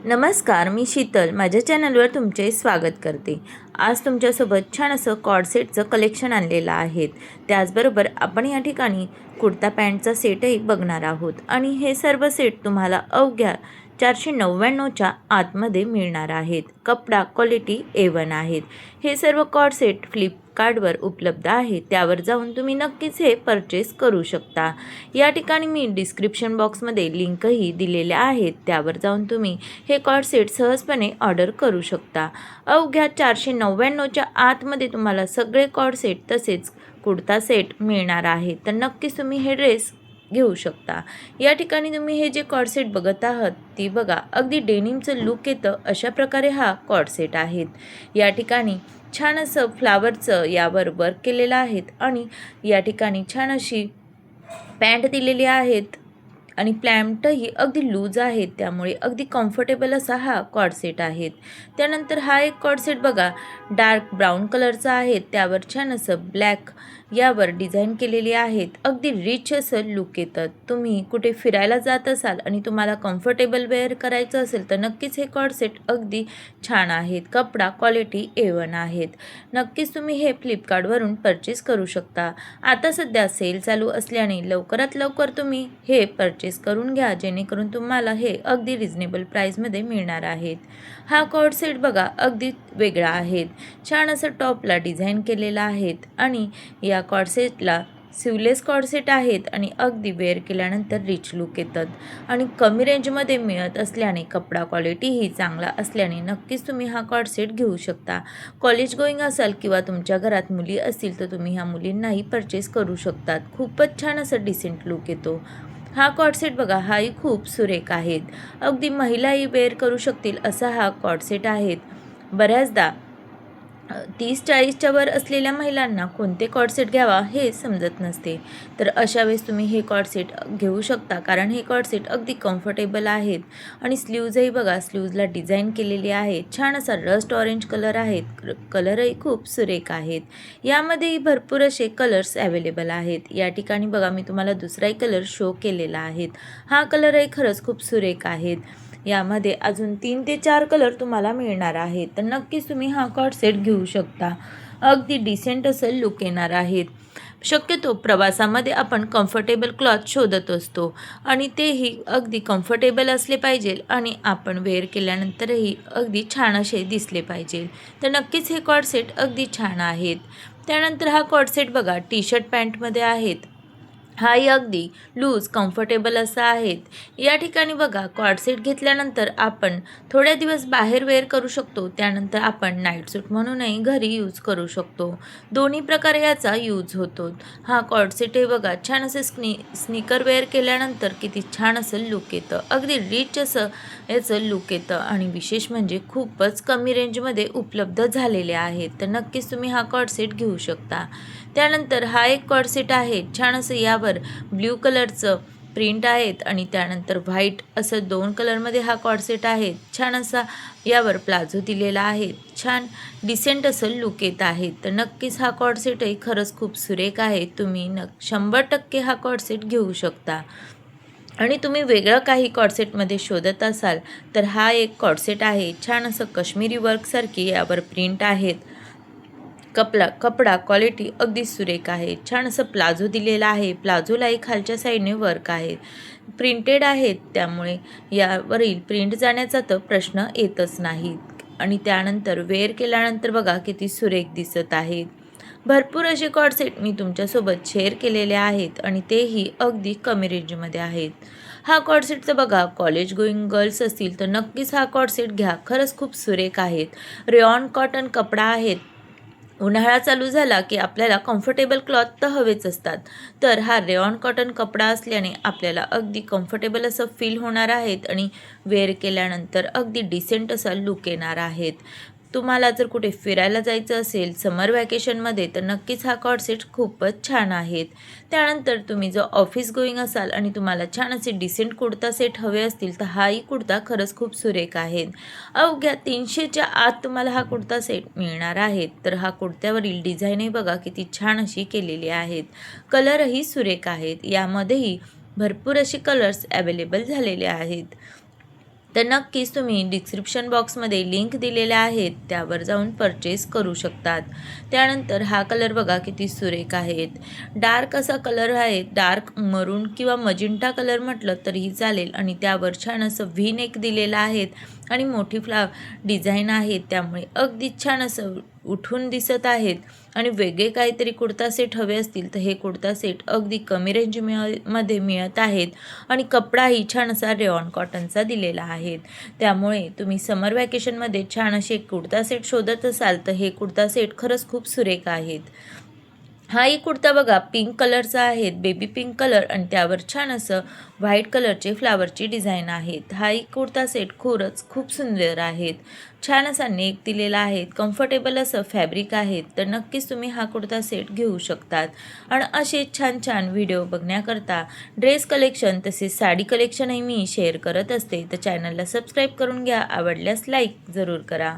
नमस्कार, मी शीतल माझ्या चॅनलवर तुमचे स्वागत करते। आज तुमच्यासोबत छान असं कॉर्ड सेटचं कलेक्शन आणलेलं आहे। त्याचबरोबर आपण या ठिकाणी कुर्ता पॅन्टचा सेटही बघणार आहोत आणि हे सर्व सेट तुम्हाला अवघ्या 499च्या आतमध्ये मिळणार आहेत। कपडा क्वालिटी A1 आहेत। हे सर्व कॉर्ड सेट फ्लिपकार्टवर उपलब्ध आहेत, त्यावर जाऊन तुम्ही नक्कीच हे परचेस करू शकता। या ठिकाणी मी डिस्क्रिप्शन बॉक्समध्ये लिंकही दिलेल्या आहेत, त्यावर जाऊन तुम्ही हे कॉर्ड सेट सहजपणे ऑर्डर करू शकता। अवघ्या 499च्या आतमध्ये तुम्हाला सगळे कॉर्ड सेट तसेच कुर्ता सेट मिळणार आहे, तर नक्कीच तुम्ही हे ड्रेस घेऊ शकता। या ठिकाणी तुम्ही हे जे कॉर्ड सेट बघत आहात ती बघा, अगदी डेनिमचं लुक येतं अशा प्रकारे हा कॉर्ड सेट आहेत। या ठिकाणी छान असं फ्लावरचं यावर वर्क केलेलं आहे आणि या ठिकाणी छान अशी पॅन्ट दिलेली आहेत आणि पॅन्टही अगदी लूज आहेत, त्यामुळे अगदी कम्फर्टेबल असा हा कॉर्ड सेट आहे। त्यानंतर हा एक कॉर्ड सेट बघा, डार्क ब्राऊन कलरचा आहे, त्यावर छान असं ब्लॅक यावर डिझाईन केलेली आहेत। अगदी रिच असं लुक येतं। तुम्ही कुठे फिरायला जात असाल आणि तुम्हाला कम्फर्टेबल वेअर करायचं असेल तर नक्कीच हे कॉर्ड सेट अगदी छान आहेत। कपडा क्वालिटी A1 आहेत। नक्कीच तुम्ही हे फ्लिपकार्टवरून परचेस करू शकता। आता सध्या सेल चालू असल्याने लवकरात लवकर तुम्ही हे परचेस करून घ्या, जेणेकरून तुम्हाला हे अगदी रिजनेबल प्राईसमध्ये मिळणार आहेत। हा कॉर्ड सेट बघा, अगदी वेगळा आहे। छान असं टॉपला डिझाईन केलेला आहे आणि या कॉर्ड सेटला सिवलेस कॉर्ड सेट आहेत आणि अगदी वेअर केल्यानंतर रिच लुक येतात आणि कमी रेंजमध्ये मिळत असल्याने कपडा क्वालिटीही चांगला असल्याने नक्कीच तुम्ही हा कॉर्ड सेट घेऊ शकता। कॉलेज गोईंग असाल किंवा तुमच्या घरात मुली असतील तर तुम्ही ह्या मुलींनाही परचेस करू शकतात। खूपच छान असं डिसेंट लुक येतो। हा कॉर्ड सेट बघा, हाही खूप सुरेख आहेत। अगदी महिलाही वेअर करू शकतील असा हा कॉर्ड सेट आहेत। बऱ्याचदा 30-40च्या वर असलेल्या महिलांना कोणते कॉर्ड सेट घ्यावा हे समजत नसते, तर अशा वेळेस तुम्ही हे कॉर्ड सेट घेऊ शकता, कारण हे कॉर्ड सेट अगदी कम्फर्टेबल आहेत आणि स्लीव्जही बघा, स्लीव्जला डिझाईन केलेली आहे। छान असा रस्ट ऑरेंज कलर आहेत, कलरही खूप सुरेख आहेत। यामध्येही भरपूर असे कलर्स अवेलेबल आहेत। या ठिकाणी बघा, मी तुम्हाला दुसराही कलर शो केलेला आहे। हा कलरही खरंच खूप सुरेख आहेत। यामध्ये अजून 3 ते 4 कलर तुम्हाला मिळणार आहेत, तर नक्कीच तुम्ही हा कॉर्ड सेट घेऊ शकता। अगदी डिसेंट असं लुक येणार आहेत। शक्यतो प्रवासामध्ये आपण कम्फर्टेबल क्लॉथ शोधत असतो आणि तेही अगदी कम्फर्टेबल असले पाहिजे आणि आपण वेअर केल्यानंतरही अगदी छान असे दिसले पाहिजे, तर नक्कीच हे कॉर्ड सेट अगदी छान आहेत। त्यानंतर हा कॉर्ड सेट बघा, टी शर्ट पॅन्टमध्ये आहेत। हाही अगदी लूज कम्फर्टेबल असा आहेत। या ठिकाणी बघा, कॉर्ड सेट घेतल्यानंतर आपण थोड्या दिवस बाहेर वेअर करू शकतो, त्यानंतर आपण नाईट सूट म्हणूनही घरी यूज करू शकतो। दोन्ही प्रकारे याचा यूज होतो। हा कॉर्ड सेट हे बघा, छान असं स्नीकर वेअर केल्यानंतर किती छान असं लुक येतं। अगदी रिच असं याचं लुक येतं आणि विशेष म्हणजे खूपच कमी रेंजमध्ये उपलब्ध झालेले आहेत, तर नक्कीच तुम्ही हा कॉर्ड सेट घेऊ शकता। त्यानंतर हा एक कॉर्ड सेट आहे। छान असं यावर ब्ल्यू कलरचं प्रिंट आहेत आणि त्यानंतर व्हाईट असं 2 कलरमध्ये हा कॉर्ड सेट आहे। छान असा यावर प्लाझो दिलेला आहे। छान डिसेंट असं लुक येत आहे, तर नक्कीच हा कॉर्ड सेटही खरंच खूप सुरेख आहे। तुम्ही 100% हा कॉर्ड सेट घेऊ शकता। आणि तुम्ही वेगळं काही कॉर्ड सेटमध्ये शोधत असाल तर हा एक कॉर्ड सेट आहे। छान असं काश्मीरी वर्कसारखी यावर प्रिंट आहेत। कपडा क्वालिटी अगदी सुरेख आहे। छान असं प्लाझो दिलेला आहे। प्लाझोलाही खालच्या साईडने वर्क आहे, प्रिंटेड आहेत, त्यामुळे यावरील प्रिंट जाण्याचा तर प्रश्न येतच नाही आणि त्यानंतर वेअर केल्यानंतर बघा किती सुरेख दिसत आहेत। भरपूर असे कॉर्ड सेट मी तुमच्यासोबत शेअर केलेले आहेत आणि तेही अगदी कमी रेंजमध्ये आहेत। हा कॉर्ड सेटचं बघा, कॉलेज गोईंग गर्ल्स असतील तर नक्कीच हा कॉर्ड सेट घ्या, खरंच खूप सुरेख आहेत। रेयॉन कॉटन कपडा आहेत। उन्हाळा चालू झाला की आपल्याला कम्फर्टेबल क्लॉथ तर हवेच असतात, तर हा रेयॉन कॉटन कपडा असल्याने आपल्याला अगदी कम्फर्टेबल असं फील होणार आहेत आणि वेअर केल्यानंतर अगदी डिसेंट असा लुक येणार आहेत। तुम्हाला जर कुठे फिरायला जायचं असेल समर वॅकेशनमध्ये तर नक्कीच हा कॉर्ड सेट खूपच छान आहेत। त्यानंतर तुम्ही जर ऑफिस गोईंग असाल आणि तुम्हाला छान असे डिसेंट कुर्ता सेट हवे असतील तर हाही कुर्ता खरंच खूप सुरेख आहेत। अवघ्या 300च्या आत तुम्हाला हा कुर्ता सेट मिळणार आहे, तर हा कुर्त्यावरील डिझाईनही बघा किती छान अशी केलेली आहेत। कलरही सुरेख आहेत। यामध्येही भरपूर असे कलर्स अवेलेबल झालेले आहेत। तर नक्कीच तुम्ही डिस्क्रिप्शन बॉक्समध्ये लिंक दिलेल्या आहेत त्यावर जाऊन परचेस करू शकतात. त्यानंतर हा कलर बघा किती सुरेख आहेत. डार्क असा कलर आहे, डार्क मरून किंवा मजिंटा कलर म्हटलं तरीही चालेल आणि त्यावर छान असं व्ही नेक दिलेलं आहेत आणि मोठी डिझाईन आहे, त्यामुळे अगदी छान असं उठून दिसत आहेत. आणि वेगळे काहीतरी कुर्ता सेट हवे असतील तर हे कुर्ता सेट अगदी कमी मध्ये मिळत आहेत आणि कपडाही छान असा रेयॉन कॉटनचा दिलेला आहे. त्यामुळे तुम्ही समर वॅकेशनमध्ये छान असे कुर्ता सेट शोधत असाल तर हे कुर्ता सेट खरंच खूप सुरेख आहेत. हाही कुर्ता बघा पिंक कलरचा आहे, बेबी पिंक कलर आणि त्यावर छान असं व्हाईट कलरचे फ्लावरची डिझाईन आहेत. हाही कुर्ता सेट खरंच खूप सुंदर आहेत. छान असा नेक दिलेला आहे, कम्फर्टेबल असं फॅब्रिक आहे. तर नक्कीच तुम्ही हा कुर्ता सेट घेऊ शकतात. आणि असे छान छान व्हिडिओ बघण्याकरता ड्रेस कलेक्शन तसेच साडी कलेक्शनही मी शेअर करत असते. तर चॅनलला सबस्क्राईब करून घ्या, आवडल्यास लाईक जरूर करा.